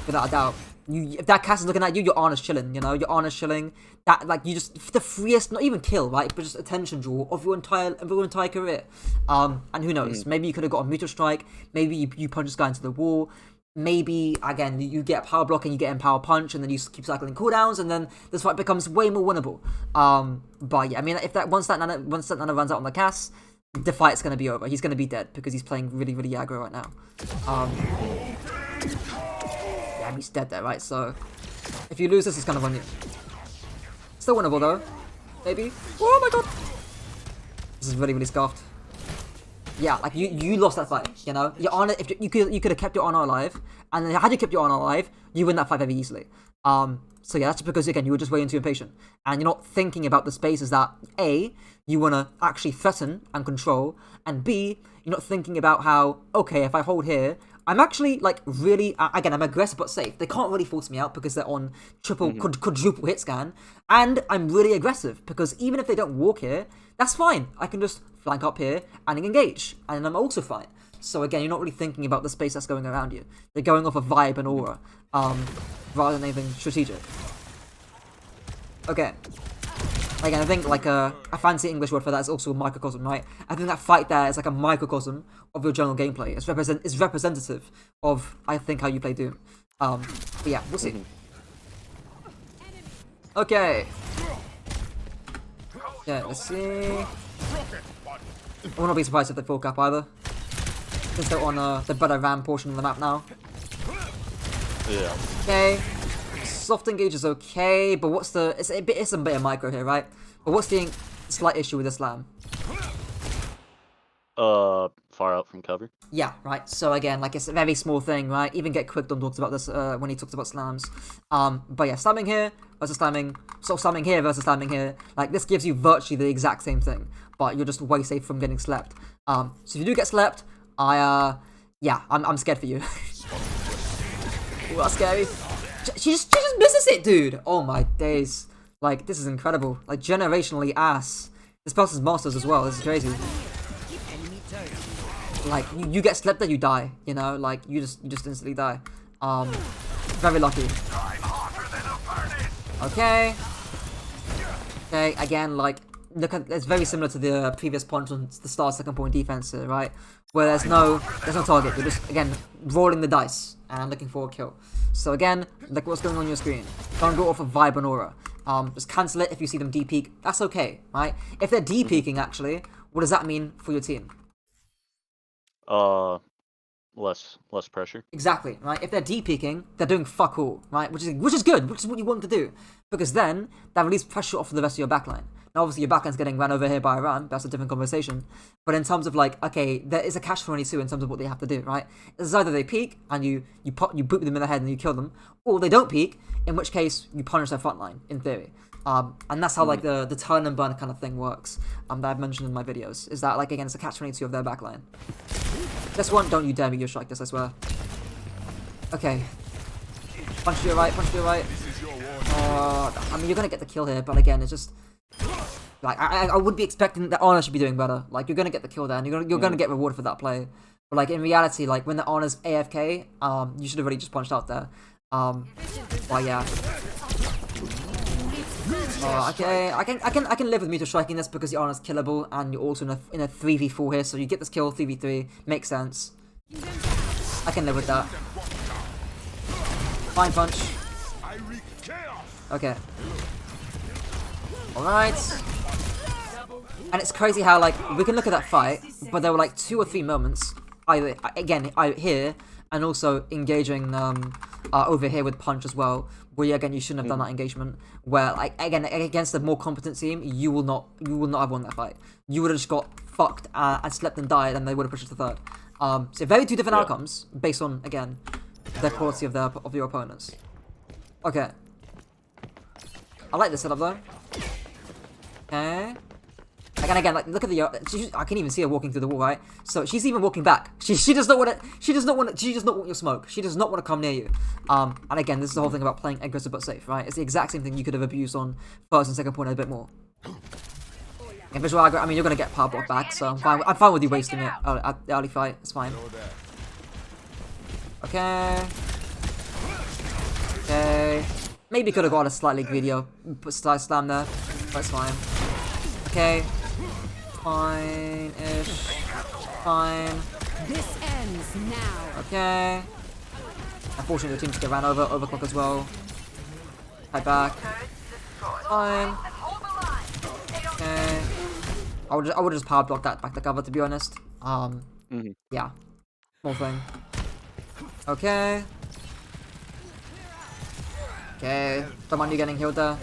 Without a doubt. If that cast is looking at you, your Honor's chilling, you know? Your Honor's chilling. That, like, you just, the freest, not even kill, right? But just attention draw of your entire career. And who knows? Maybe you could have got a meteor strike. Maybe you punch this guy into the wall. Maybe, again, you get a power block and you get in power punch, and then you keep cycling cooldowns, and then this fight becomes way more winnable. But yeah, I mean, if once that nano runs out on the cast, the fight's gonna be over. He's gonna be dead because he's playing really, really aggro right now. Yeah, he's dead there, right? So, if you lose this, it's kind of on you. Still winnable though. Maybe. Oh my god! This is really, really scuffed. Yeah, like you lost that fight, you know? Your Honor, if you could have kept your Honor alive, and then had you kept your Honor alive, you win that fight very easally. So yeah, that's because again, you were just way too impatient. And you're not thinking about the spaces that A, you wanna actually threaten and control, and B, you're not thinking about how, okay, if I hold here, I'm actually, like, really, again, I'm aggressive but safe. They can't really force me out because they're on quadruple hit scan. And I'm really aggressive because even if they don't walk here, that's fine. I can just flank up here and engage. And I'm also fine. So again, you're not really thinking about the space that's going around you. You're going off a vibe and aura, rather than anything strategic. Okay. Again, I think like a fancy English word for that is also a microcosm, right? I think that fight there is like a microcosm of your general gameplay. It's representative of, I think, how you play Doom. But yeah, we'll see. Okay. Yeah, let's see. I will not be surprised if they full cap either, since they're on the better RAM portion of the map now. Yeah. Okay. Soft engage is okay, but what's the... It's a bit of micro here, right? But what's the slight issue with Islam? Far out from cover. Yeah, right. So again, like, it's a very small thing, right? Even Get Quick Dom talks about this when he talks about slams. But yeah, slamming here versus slamming, sort of slamming here versus slamming here. Like, this gives you virtually the exact same thing, but you're just way safe from getting slept. So if you do get slept, yeah, I'm scared for you. Ooh, that's scary. She just misses it, dude. Oh my days. Like, this is incredible. Like, generationally ass. This person's masters as well. This is crazy. Like, you get slept there, you die. You know, like, you just instantly die. Very lucky. Okay. Okay, again, like, look at, it's very similar to the previous point on the start second point defense here, right? Where there's no target. You're just, again, rolling the dice and looking for a kill. So again, look what's going on your screen. Don't go off of vibe and aura. Just cancel it if you see them D-peak. That's okay, right? If they're D-peaking, actually, what does that mean for your team? Less pressure. Exactly, right? If they're D-peaking, they're doing fuck all, right? Which is good, which is what you want to do. Because then, that relieves pressure off of the rest of your backline. Now, obviously, your backline's getting ran over here by a run. That's a different conversation. But in terms of, like, okay, there is a catch 22 in terms of what they have to do, right? It's either they peek, and you boot them in the head and you kill them, or they don't peek, in which case, you punish their front line, in theory. And that's how like the turn and burn kind of thing works. That I've mentioned in my videos. Is that like again it's a catch-22 of their backline. This one, don't you dare me, you strike this, I swear. Okay. Punch to your right, punch to your right. I mean, you're gonna get the kill here, but again, it's just like I would be expecting that Honor should be doing better. Like you're gonna get the kill there, and you're gonna get rewarded for that play. But like in reality, like when the Honor's AFK, you should have really just punched out there. But yeah. Okay, I can live with Meteor striking this because the Honor's killable, and you're also in a 3v4 here, so you get this kill 3v3. Makes sense. I can live with that. Fine punch. Okay. Alright. And it's crazy how, like, we can look at that fight, but there were, like, 2 or 3 moments, either, again, here, and also engaging, over here with punch as well, where, again, you shouldn't have done that engagement, where, like, again, against a more competent team, you will not have won that fight. You would have just got fucked, and slept and died, and they would have pushed it to third. So very 2 different outcomes, based on, again, the quality of your opponents. Okay. I like this setup though. Okay. Again, like look at the. I can even see her walking through the wall, right? So she's even walking back. She does not want it. She does not want your smoke. She does not want to come near you. And again, this is the whole thing about playing aggressive but safe, right? It's the exact same thing you could have abused on first and second point a bit more. In visual aggro, I mean, you're gonna get power block back, so I'm fine with you wasting it at the early fight. It's fine. Okay. Okay. Maybe could have got a slightly greedier slam there, but it's fine. Okay. Fine-ish. Fine. This ends now. Okay. Unfortunately, the team just get ran over. Overclock as well. Fight back. Fine. Okay. I would just power block that back to cover, to be honest. Yeah. Small thing. Okay. Okay. Don't mind you getting healed there.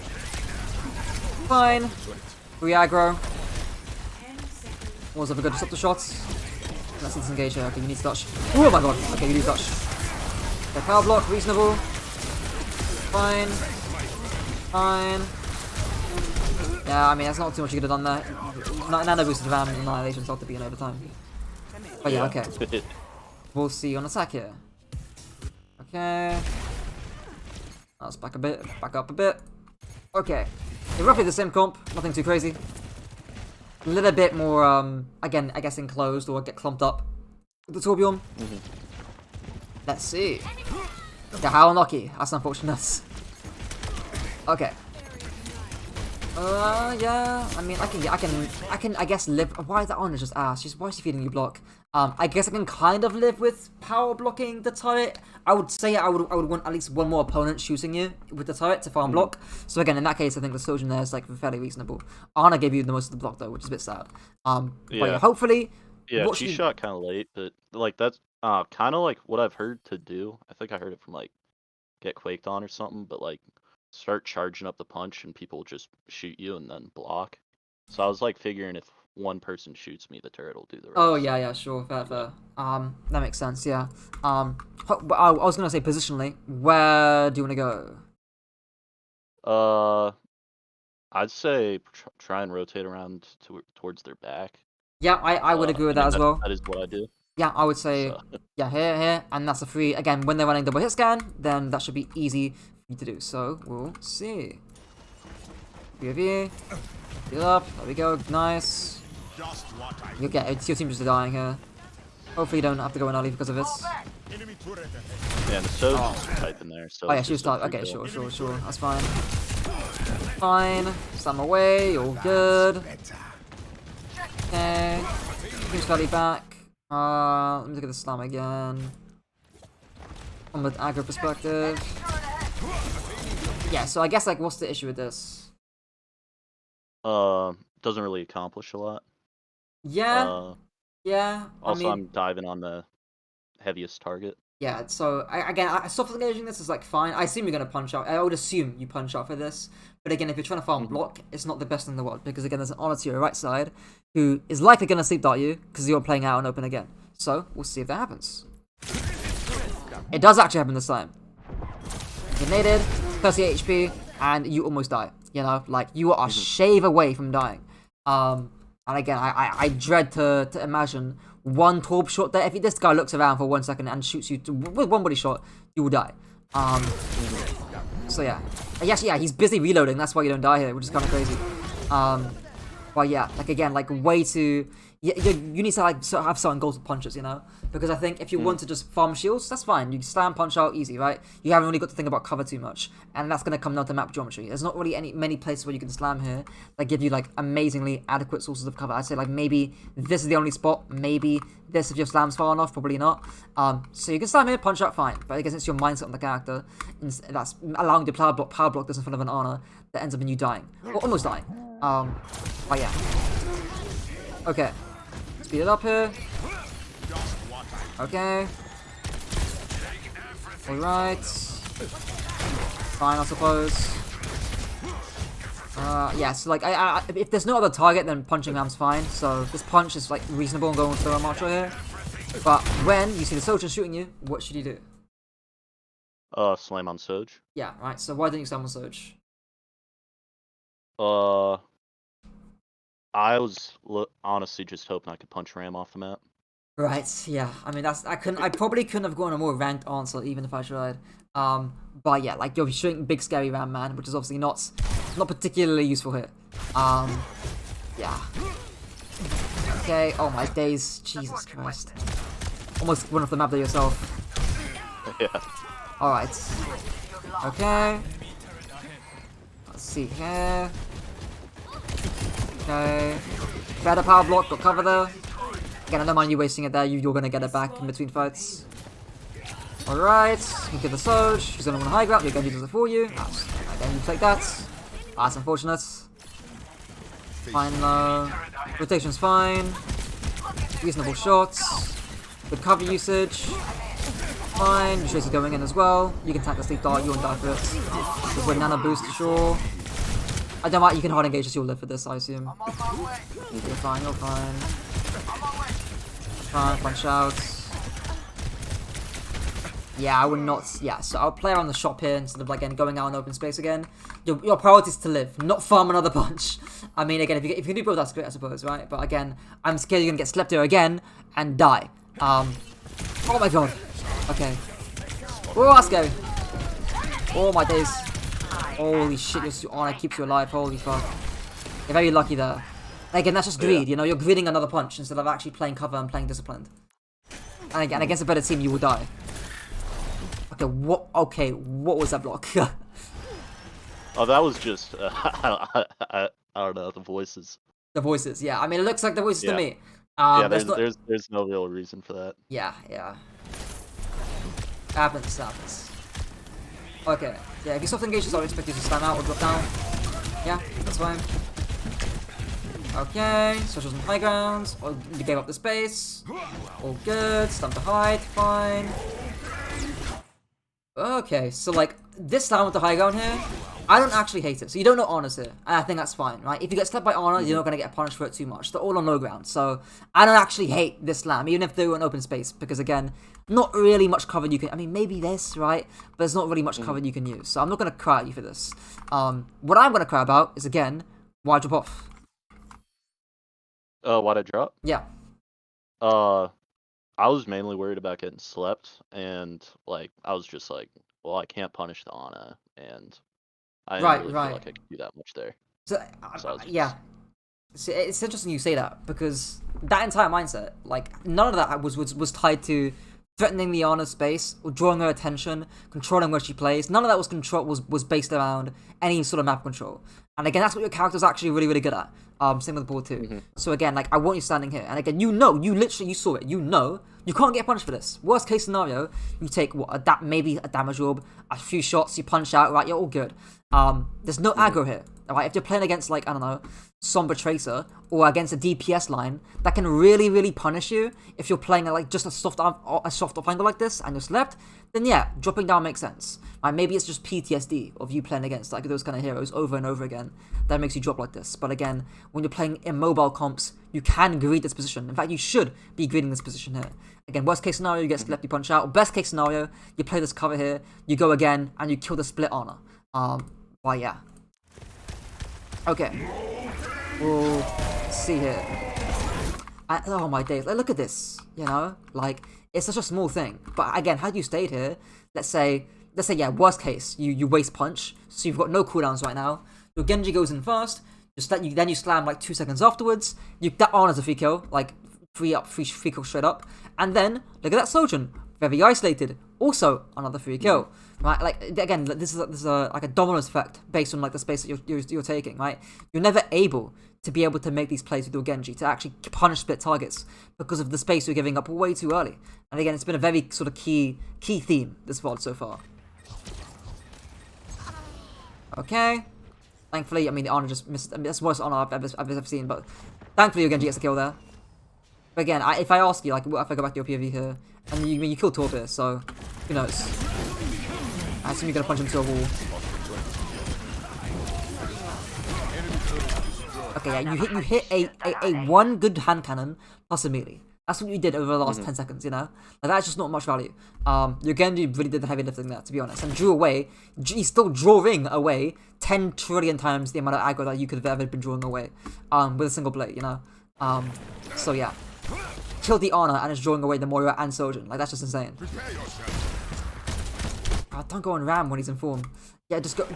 Fine. Free aggro. Was ever good to stop the shots? Let's disengage here. Okay, you need to dodge. Oh my god. Okay, you do dodge. Okay, power block, reasonable. Fine. Fine. Yeah, I mean, that's not too much you could have done there. Nano boosted Ram and Annihilation ought to be in overtime. But yeah, okay. We'll see on attack here. Okay. Let's back up a bit. Okay. They're roughly the same comp, nothing too crazy. A little bit more, again, I guess enclosed or get clumped up with the Torbjorn. Let's see. Yeah, how unlucky. That's unfortunate. Okay. Yeah. I mean, I can, I guess live. Why is that on? It's just ass. Why is she feeding you block? I guess I can kind of live with power blocking the turret. I would say I would want at least one more opponent shooting you with the turret to farm block. So again, in that case, I think the solution there is like fairly reasonable. Ana gave you the most of the block though, which is a bit sad. But yeah, hopefully. Yeah, she shot kind of late, but like that's kind of like what I've heard to do. I think I heard it from like Get Quaked On or something, but like start charging up the punch and people just shoot you and then block. So I was like figuring if one person shoots me, the turret will do the rest. Oh yeah, sure, fair. That makes sense. Yeah. I was gonna say positionally, where do you want to go? I'd say try and rotate around towards their back. Yeah, I would agree with that as well. That is what I do. Yeah, I would say yeah, here, and that's a free. Again, when they're running double hit scan, then that should be easy for you to do. So we'll see. POV. Heal up. There we go. Nice. You get it. Your team just dying here. Hopefully you don't have to go in early because of it. Yeah, the Sojourn's type in there. So yeah, she was type. Okay, sure. That's fine. Fine. Slam away. All good. Okay. Team's fairly back. Let me look at the slam again. From the aggro perspective. Yeah, so I guess like what's the issue with this? Doesn't really accomplish a lot. Yeah. Yeah. Also, I'm diving on the heaviest target. Yeah, so again, soft engaging this is like fine. I assume you're gonna punch out. I would assume you punch out for this. But again, if you're trying to farm block, it's not the best in the world because again, there's an Honor to your right side who is likely gonna sleep dart you because you're playing out and open again. So we'll see if that happens. It does actually happen this time. You're naded, 30 HP, and you almost die. You know, like you are a shave away from dying. And again, I dread to imagine one torp shot there. If this guy looks around for 1 second and shoots you with one body shot, you will die. So yeah, he's busy reloading. That's why you don't die here, which is kind of crazy. But yeah, like again, like way too. You need to like have certain goals with punches, you know, because I think if you want to just farm shields, that's fine. You can slam punch out easy, right? You haven't really got to think about cover too much, and that's gonna come down to map geometry. There's not really many places where you can slam here that give you like amazingly adequate sources of cover. I'd say like maybe this is the only spot. Maybe this if your slam's far enough, probably not. So you can slam here, punch out, fine. But I guess it's your mindset on the character, and that's allowing the power block this in front of an honor that ends up in you dying or almost dying. But yeah. Okay. Speed it up here. Okay. Alright. Fine, I suppose. Yeah, so like, if there's no other target, then punching ram's fine. So this punch is like reasonable and going through a march right here. But when you see the soldier shooting you, what should you do? Slam on Soj. Yeah, right. So why didn't you slam on Soj? I was honestly just hoping I could punch Ram off the map. Right, yeah. I mean, I probably couldn't have gotten a more ranked answer even if I tried. But yeah, like you're shooting big scary Ram man, which is obviously not particularly useful here. Yeah. Okay. Oh my days, Jesus Christ! Almost went off the map there yourself. Yeah. All right. Okay. Let's see here. Okay. Better power block, got cover there. Again, I don't mind you wasting it there. You're gonna get it back in between fights. Alright, you get the Surge. She's gonna want high ground. Again, he does it for you. Again, you take that. That's unfortunate. Fine though. Rotation's fine. Reasonable shots. Good cover usage. Fine. Trace is going in as well. You can tank the sleep dart. You won't die for it. With banana boost, sure. I don't mind. You can hard engage as you'll live for this, I assume. You're fine. You're fine. Fine. Punch out. Yeah, I would not. Yeah, so I'll play around the shop here instead of like again going out in open space again. Your priority is to live, not farm another punch. I mean, again, if you can do both, that's great, I suppose, right? But again, I'm scared you're gonna get slept here again and die. Oh my god. Okay. Oh, that's scary. Oh my days. Holy shit, your honor keeps you alive. Holy fuck. You're very lucky there. And again, that's just greed. You know, you're greeding another punch instead of actually playing cover and playing disciplined. And again, against a better team, you will die. Okay, what? Okay, what was that block? Oh, that was just I don't know, the voices. The voices, yeah. I mean, it looks like the voices to me. Yeah, there's no real reason for that. Yeah. Happens. Okay, yeah. If you soft engage, I would expect you to stand out or drop down. Yeah, that's fine. Okay, socials on high ground. Or you gave up the space. All good. Time to hide. Fine. Okay, so like this time with the high ground here, I don't actually hate it. So you don't know honors here, and I think that's fine, right? If you get slept by honor, you're not gonna get punished for it too much. They're all on low ground, so I don't actually hate this slam, even if they were in open space, because again, not really much cover you can. I mean, maybe this, right? But there's not really much cover you can use. So I'm not gonna cry at you for this. What I'm gonna cry about is again, why drop off? Why'd I drop? Yeah. I was mainly worried about getting slept, and like I was just like, well, I can't punish the Ana, and I didn't really feel like I could do that much there. So yeah, see, it's interesting you say that because that entire mindset, like none of that was tied to threatening the Ana space or drawing her attention, controlling where she plays. None of that was based around any sort of map control. And again, that's what your character's actually really, really good at. Same with the board too. So again, like I want you standing here, and again, you saw it. You know, you can't get punished for this. Worst case scenario, you take what maybe a damage orb, a few shots, you punch out, right? You're all good. There's no aggro here, alright? If you're playing against like I don't know, Somber Tracer or against a DPS line, that can really, really punish you. If you're playing at like just a soft off angle like this and you're slept, then yeah, dropping down makes sense. Right? Maybe it's just PTSD of you playing against like those kind of heroes over and over again that makes you drop like this. But again, when you're playing immobile comps, you can greed this position. In fact, you should be greeding this position here. Again, worst case scenario, you get slept, you punch out. Best case scenario, you play this cover here, you go again, and you kill the split honor. Well, yeah. Okay. We'll see here. Oh my days! Like, look at this. You know, like it's such a small thing. But again, had you stayed here, let's say, yeah, worst case, you waste punch, so you've got no cooldowns right now. Your Genji goes in first. Then you slam like 2 seconds afterwards. That honors a free kill, like free kill straight up. And then look at that Sojourn, very isolated, also another free kill. Right, like again, this is like a domino effect based on like the space that you're taking. Right, you're never able to be able to make these plays with your Genji to actually punish split targets because of the space you're giving up way too early. And again, it's been a very sort of key theme this VOD so far. Okay. Thankfully, I mean, the Ana just missed. I mean, that's the worst Ana I've ever seen, but thankfully your Genji gets a kill there. But again, if I ask you, like, what if I go back to your POV here, and you kill Torb here, so who knows? I assume you're gonna punch him to a wall. Okay, yeah, you hit a one good hand cannon plus a melee. That's what you did over the last 10 seconds, you know? Like, that's just not much value. Your Genji really did the heavy lifting there, to be honest, and drew away. He's still drawing away 10 trillion times the amount of aggro that you could have ever been drawing away with a single blade, you know? So yeah. Killed the Ana and is drawing away the Moira and Sojourn. Like, that's just insane. Oh, don't go on Ram when he's in form. Yeah, just go,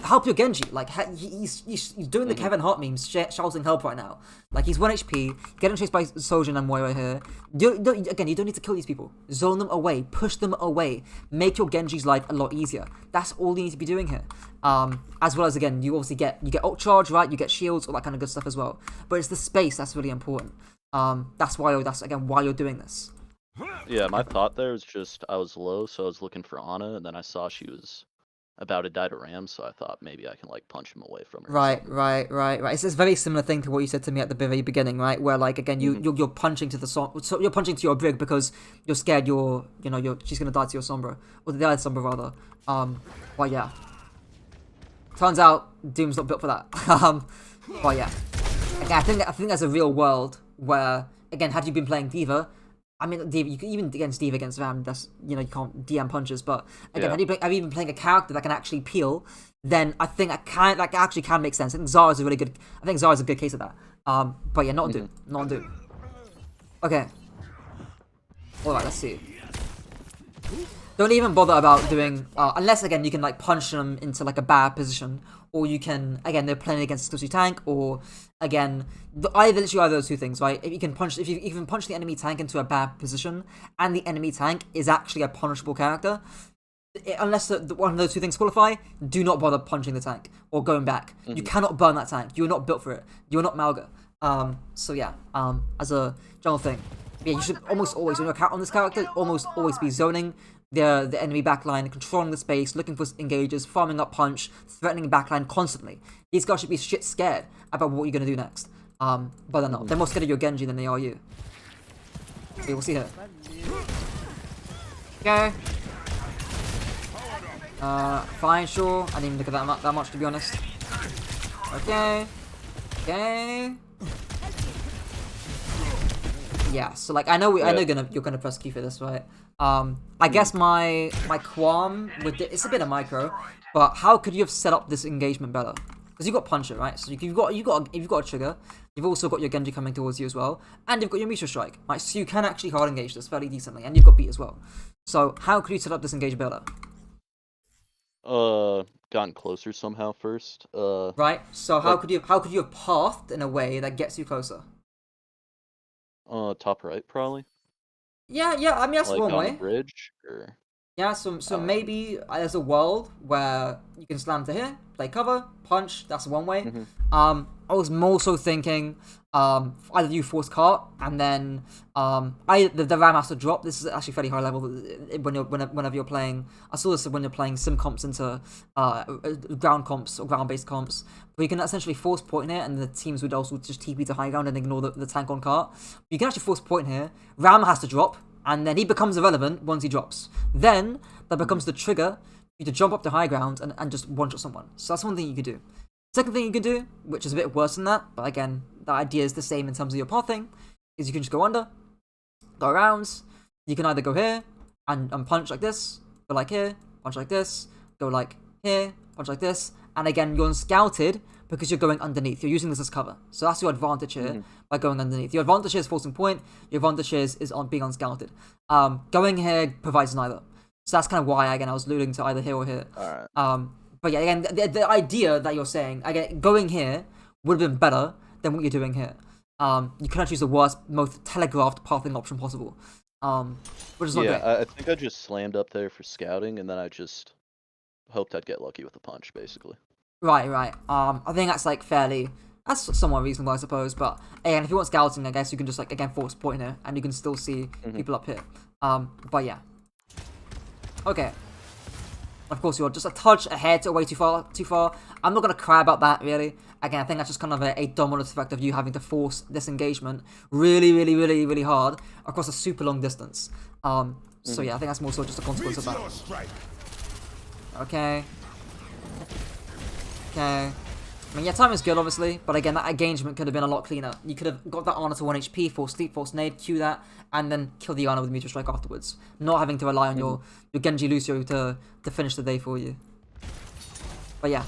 help your Genji. Like, he's doing the Kevin Hart memes, shouting help right now. Like, he's 1 HP, getting chased by Sojourn and Moira here. Again, you don't need to kill these people. Zone them away, push them away, make your Genji's life a lot easier. That's all you need to be doing here. As well as, again, you obviously get ult charge, right? You get shields, all that kind of good stuff as well. But it's the space that's really important. That's why you're doing this. Yeah, my thought there was just I was low, so I was looking for Ana, and then I saw she was about to die to Ram, so I thought maybe I can like punch him away from her. Right. It's a very similar thing to what you said to me at the very beginning, right? Where like again you're punching to you're punching to your Brig because you're scared she's gonna die to your Sombra, or the other Sombra rather. But yeah, turns out Doom's not built for that. But yeah, again, I think there's a real world where again, had you been playing D.Va. I mean, D.Va, you can even against D.Va against Ram, that's, you can't DM punches, but again, have you been playing a character that can actually peel, then I think that actually can make sense. I think Zara's a good case of that. But yeah, not on Doom. Not on Doom. Okay. Alright, let's see. Don't even bother about doing, unless again you can like punch them into like a bad position, or you can, again, they're playing against a exclusive tank, or again, literally either of those two things, right? If you can punch the enemy tank into a bad position, and the enemy tank is actually a punishable character, unless one of those two things qualify, do not bother punching the tank or going back. You cannot burn that tank. You're not built for it. You're not Malga. So yeah, as a general thing, yeah, you should almost always, when you're on this character, almost always be zoning the enemy backline, controlling the space, looking for engages, farming up punch, threatening backline constantly. These guys should be shit scared about what you're gonna do next. But they're not. They're more scared of your Genji than they are you. Okay, we'll see here. Okay. Fine, sure. I didn't even look at that much to be honest. Okay. Okay. Yeah, so like I know you're gonna press Q for this, right? I guess my qualm with it's a bit of micro, but how could you have set up this engagement better? Because you've got Puncher, right? So you've got a trigger. You've also got your Genji coming towards you as well, and you've got your Meteor Strike, right? So you can actually hard engage this fairly decently, and you've got beat as well. So how could you set up this engage better? Gotten closer somehow first. Right. So how could you have pathed in a way that gets you closer? Top right probably. Yeah. I mean that's like one on way. A bridge or. Yeah, so maybe there's a world where you can slam to here, play cover, punch, that's one way. I was more so thinking either you force cart and then the RAM has to drop. This is actually fairly high level whenever you're playing. I saw this when you're playing sim comps into ground comps or ground based comps, where you can essentially force point here and the teams would also just TP to high ground and ignore the tank on cart. You can actually force point here. RAM has to drop. And then he becomes irrelevant once he drops. Then, that becomes the trigger for you to jump up to high ground and just one-shot someone. So that's one thing you could do. Second thing you can do, which is a bit worse than that, but again, the idea is the same in terms of your pathing, is you can just go under, go around. You can either go here and punch like this, go like here, punch like this, go like here, punch like this. And again, you're unscouted because you're going underneath. You're using this as cover. So that's your advantage here by going underneath. Your advantage is forcing point. Your advantage is on being unscouted. Going here provides neither. So that's kind of why, again, I was alluding to either here or here. Alright. But yeah, again, the idea that you're saying, again, going here would have been better than what you're doing here. You couldn't choose the worst, most telegraphed pathing option possible. Which is not great. I think I just slammed up there for scouting, and then I just hoped I'd get lucky with a punch, basically. Right. I think that's like that's somewhat reasonable, I suppose. But again, if you want scouting, I guess you can just like again force point here, and you can still see people up here. But yeah. Okay. Of course, you're just a touch ahead, way too far. I'm not gonna cry about that really. Again, I think that's just kind of a dominant effect of you having to force this engagement really hard across a super long distance. So yeah, I think that's more so just a consequence of that. Meteor strike. Okay. I mean, yeah, time is good, obviously, but again, that engagement could have been a lot cleaner. You could have got that Ana to 1 HP, force sleep, force nade, Q that, and then kill the Ana with Meteor Strike afterwards. Not having to rely on your Genji Lucio to finish the day for you. But yeah,